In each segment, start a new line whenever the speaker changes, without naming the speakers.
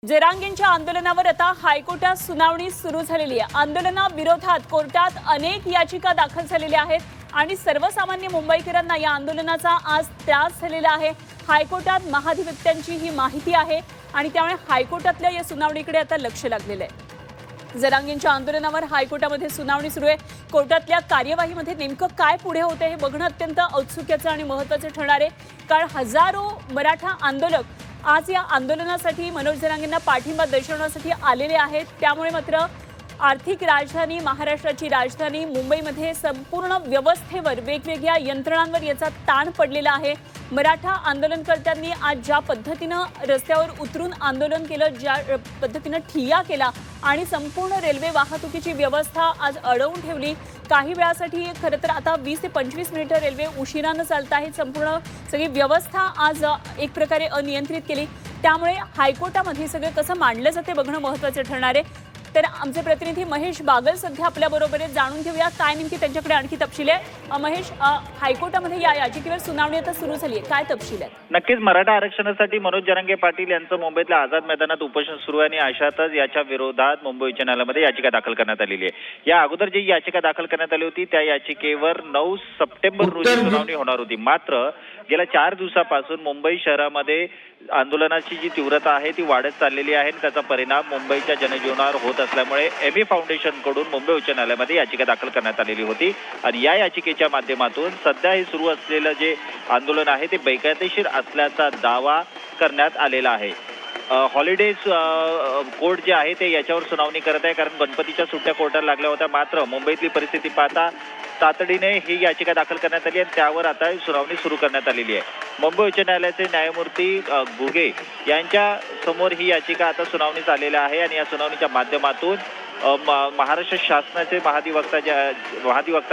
जरांगेंच्या आंदोलनावर आता हायकोर्टात सुनावणी सुरू झालेली आहे। आंदोलनाविरोधात कोर्टात अनेक याचिका दाखल झालेल्या आहेत आणि सर्वसामान्य मुंबईकरांना या आंदोलनाचा आज त्रास झालेला आहे। हायकोर्टात महाधिवक्त्यांची ही माहिती आहे आणि त्यामुळे हायकोर्टातल्या या सुनावणीकडे आता लक्ष लागलेलं आहे। जरांगेंच्या आंदोलनावर हायकोर्टामध्ये सुनावणी सुरू आहे। कोर्टातल्या कार्यवाहीमध्ये नेमकं काय पुढे होते हे बघणं अत्यंत औत्सुक्याचं आणि महत्त्वाचं ठरणार आहे, कारण हजारो मराठा आंदोलक आज या आंदोलनासाठी मनोज जरांगेंना पाठिंबा दर्शवण्यासाठी आलेले आहेत। त्यामुळे मात्र आर्थिक राजधानी महाराष्ट्राची राजधानी मुंबईमध्ये संपूर्ण व्यवस्थेवर वेगवेगळ्या यंत्रणांवर याचा ताण पडलेला आहे। मराठा आंदोलनकर्त्यांनी आज ज्या पद्धतीनं रस्त्यावर उतरून आंदोलन केलं, ज्या पद्धतीनं ठिय्या केला आणि संपूर्ण रेल्वे वाहतुकीची व्यवस्था आज अडवून ठेवली। काही वेळासाठी खरं तर आता 20 ते 25 मिनिटं रेल्वे उशिरानं चालत आहे। संपूर्ण सगळी व्यवस्था आज एक प्रकारे अनियंत्रित केली। त्यामुळे हायकोर्टामध्ये सगळं कसं मांडलं जाते बघणं महत्त्वाचं ठरणार आहे। तर आमचे प्रतिनिधी महेश बागल सध्या आपल्या बरोबर आहेत, जाणून घेऊया काय नेमकी त्यांच्याकडे आणखी तपशील आहे। महेश, हायकोर्टामध्ये या याचिकेवर सुनावणी आता सुरू झाली आहे, काय तपशील आहे?
नक्कीच मराठा आरक्षणासाठी मनोज जरांगे पाटील यांचं मुंबईतल्या आझाद मैदानात उपोषण सुरू आहे आणि अशातच याच्या विरोधात मुंबई उच्च न्यायालयामध्ये याचिका दाखल करण्यात आलेली आहे। या अगोदर जी याचिका दाखल करण्यात आली होती त्या याचिकेवर 9 सप्टेंबर रोजी सुनावणी होणार होती। मात्र गेल्या 4 दिवसापासून मुंबई शहरामध्ये आंदोलनाची जी तीव्रता आहे ती वाढत चाललेली आहे आणि त्याचा परिणाम मुंबईच्या जनजीवनावर होत असल्यामुळे एमई फाउंडेशन कडून मुंबई उच्च न्यायालयामध्ये याचिका दाखल करण्यात आलेली होती आणि या याचिकेच्या माध्यमातून सध्या हे सुरू असलेलं जे आंदोलन आहे ते बेकायदेशीर असल्याचा दावा करण्यात आलेला आहे। हॉलिडेज कोर्ट जे आहे ते याच्यावर सुनावणी करत आहे, कारण गणपतीच्या सुट्ट्या कोर्टाला लागल्या होत्या। मात्र मुंबईतली परिस्थिती पाहता तातडीने ही याचिका दाखल करण्यात आली आणि त्यावर आता सुनावणी सुरू करण्यात आलेली आहे। मुंबई उच्च न्यायालयाचे न्यायमूर्ती घुगे यांच्या समोर ही याचिका आता सुनावणीस आलेल्या आहे आणि या सुनावणीच्या माध्यमातून महाराष्ट्र शासनाचे महाधिवक्ता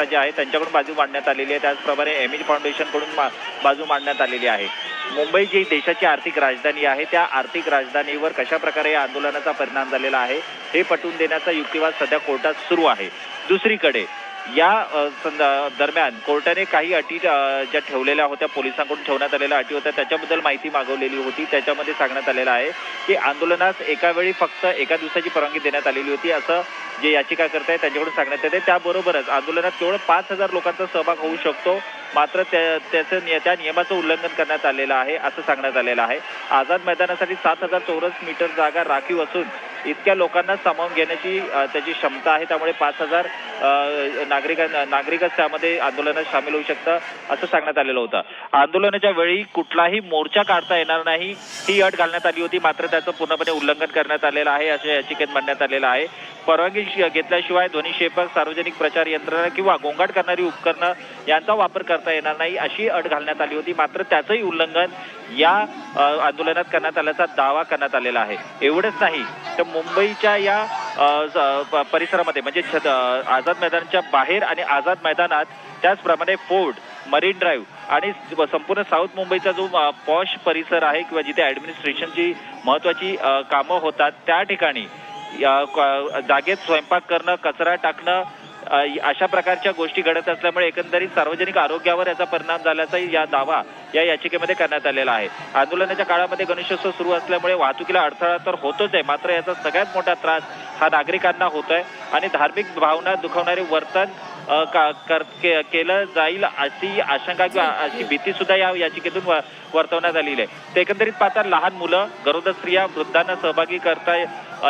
जे आहेत त्यांच्याकडून बाजू मांडण्यात आलेली आहे। त्याचप्रमाणे एमई फाउंडेशन कडून बाजू मांडण्यात आलेली आहे। मुंबई जी देशाची आर्थिक राजधानी आहे त्या आर्थिक राजधानीवर कशा प्रकारे या आंदोलनाचा परिणाम झालेला आहे हे पटवून देण्याचा युक्तिवाद सध्या कोर्टात सुरू आहे। दुसरीकडे या दरम्यान कोर्टाने काही अटी ज्या ठेवलेल्या होत्या, पोलिसांकडून ठेवण्यात आलेल्या अटी होत्या, त्याच्याबद्दल माहिती मागवलेली होती। त्याच्यामध्ये सांगण्यात आलेलं आहे की आंदोलनास एका वेळी फक्त एका दिवसाची परवानगी देण्यात आलेली होती, असं जे याचिकाकर्ते आहेत त्यांच्याकडून सांगण्यात येते। त्याबरोबरच आंदोलनात केवळ 5000 लोकांचा सहभाग होऊ शकतो, मात्र त्या नियमाचं उल्लंघन करण्यात आलेलं आहे असं सांगण्यात आलेलं आहे। आझाद मैदानासाठी 7000 चौरस मीटर जागा राखीव असून इतक्या लोकांना सामावून घेण्याची त्याची क्षमता आहे, त्यामुळे 5000 नागरिकच त्यामध्ये आंदोलनात सामील होऊ शकतं असं सांगण्यात आलेलं होतं। आंदोलनाच्या वेळी कुठलाही मोर्चा काढता येणार नाही ही अट घालण्यात आली होती, मात्र त्याचं पूर्णपणे उल्लंघन करण्यात आलेलं आहे अशा याचिकेत मांडण्यात आलेलं आहे। परवानगी घेतल्याशिवाय ध्वनिक्षेपक, सार्वजनिक प्रचार यंत्रणा किंवा गोंगाट करणारी उपकरणं यांचा वापर करता येणार नाही अशी अट घालण्यात आली होती, मात्र त्याचंही उल्लंघन या आंदोलनात करण्यात आल्याचा दावा करण्यात आलेला आहे। एवढंच नाही तर मुंबईच्या या परिसरामध्ये म्हणजे आझाद मैदानाच्या बाहेर आणि आझाद मैदानात त्याचप्रमाणे फोर्ट, मरीन ड्राईव्ह आणि संपूर्ण साऊथ मुंबईचा जो पॉश परिसर आहे किंवा जिथे ऍडमिनिस्ट्रेशनची महत्वाची कामं होतात त्या ठिकाणी जागेत स्वयंपाक करणं, कचरा टाकणं अशा प्रकारच्या गोष्टी घडत असल्यामुळे एकंदरीत सार्वजनिक आरोग्यावर याचा परिणाम झाल्याचा या दावा या याचिकेमध्ये करण्यात आलेला आहे। आंदोलनाच्या काळामध्ये गणेशोत्सव सुरू असल्यामुळे वाहतुकीला अडथळा तर होतोच आहे, मात्र याचा सगळ्यात मोठा त्रास हा नागरिकांना होत आहे आणि धार्मिक भावना दुखावणारे वर्तन केलं जाईल अशी आशंका किंवा अशी भीती सुद्धा या याचिकेतून वर्तवण्यात आलेली आहे। तर एकंदरीत पाहता लहान मुलं, गरोदर स्त्रिया, वृद्धांना सहभागी करता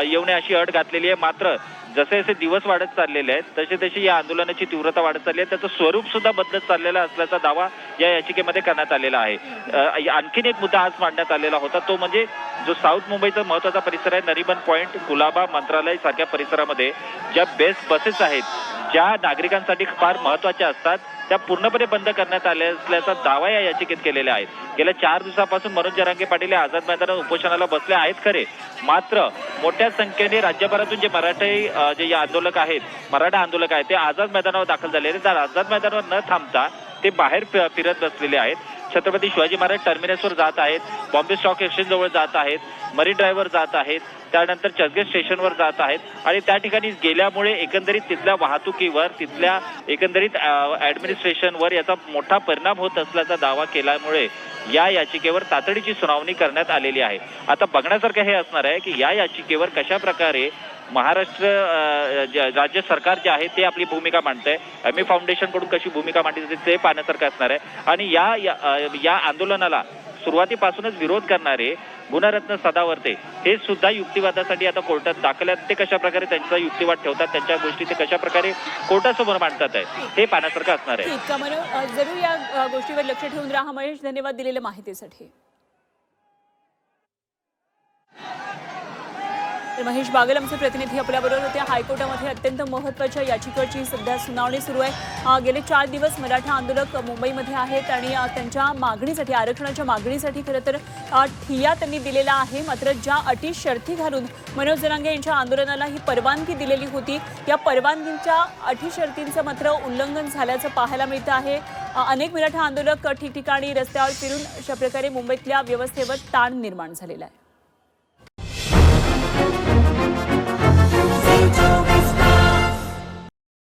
येऊ नये अशी अट घातलेली आहे। मात्र जसे जसे दिवस वाढत चाललेले आहेत तसे तशी या आंदोलनाची तीव्रता वाढत चालली आहे, त्याचं स्वरूप सुद्धा बदलत चाललेला असल्याचा दावा या याचिकेमध्ये करण्यात आलेला आहे। आणखीन एक मुद्दा आज मांडण्यात आलेला होता, तो म्हणजे जो साऊथ मुंबईचा महत्वाचा परिसर आहे, नरिमन पॉइंट, कुलाबा, मंत्रालय सारख्या परिसरामध्ये ज्या बेस्ट बसेस आहेत, ज्या नागरिकांसाठी फार महत्वाच्या असतात, त्या पूर्णपणे बंद करण्यात आल्या असल्याचा दावा या याचिकेत केलेला आहे। गेल्या 4 दिवसापासून मनोज जरांगे पाटील आझाद मैदानात उपोषणाला बसले आहेत खरे, मात्र मोठ्या संख्येने राज्यभरातून जे जे आंदोलक आहेत, मराठा आंदोलक आहेत, ते आझाद मैदानावर दाखल झालेले, तर आझाद मैदानावर न थांबता ते बाहेर फिरत बसलेले आहेत। छत्रपती शिवाजी महाराज टर्मिनसवर जात आहेत, बॉम्बे स्टॉक एक्सचेंज जवळ जात आहेत, मरीन ड्राईव्हवर जात आहेत, त्यानंतर चर्चगेट स्टेशनवर जात आहेत आणि त्या ठिकाणी गेल्यामुळे एकंदरीत तिथल्या वाहतुकीवर, तिथल्या एकंदरीत ऍडमिनिस्ट्रेशनवर याचा मोठा परिणाम होत असल्याचा दावा केल्यामुळे या याचिकेवर तातडीची सुनावणी करण्यात आलेली आहे. आता बघण्यासारखं हे असणार आहे की या याचिकेवर कशा प्रकारे महाराष्ट्र राज्य सरकार जे आहे ते आपली भूमिका मांडतंय, एमई फाउंडेशन कडून कशी भूमिका मांडली जाते ते पाहण्यासारखं असणार आहे. आणि या आंदोलनाला सुरुवातीपासूनच विरोध करणारे गुणरत्न सदावर्ते हे सुद्धा युक्तिवादासाठी आता कोर्टात दाखल आहेत. ते कशा प्रकारे त्यांचा युक्तिवाद ठेवतात, त्यांच्या गोष्टी ते कशा प्रकारे कोर्टासमोर मांडतात आहे हे पाहण्यासारखं असणार आहे.
ठीक आहे, जरूर या गोष्टीवर लक्ष ठेवून राहा महेश. धन्यवाद दिलेल्या माहितीसाठी. तर महेश बागल आमचे प्रतिनिधी आपल्याबरोबर होते. हायकोर्टामध्ये अत्यंत महत्त्वाच्या याचिकेची सध्या सुनावणी सुरू आहे. गेले 4 दिवस मराठा आंदोलक मुंबईमध्ये आहेत आणि त्यांच्या मागणीसाठी, आरक्षणाच्या मागणीसाठी खरं तर ठिय्या त्यांनी दिलेला आहे. मात्र ज्या अटी शर्ती घालून मनोज जरांगे यांच्या आंदोलनाला ही परवानगी दिलेली होती, या परवानगीच्या अटी शर्तींचं मात्र उल्लंघन झाल्याचं पाहायला मिळतं आहे. अनेक मराठा आंदोलक ठिकठिकाणी रस्त्यावर फिरून अशा प्रकारे मुंबईतल्या व्यवस्थेवर ताण निर्माण झालेला आहे.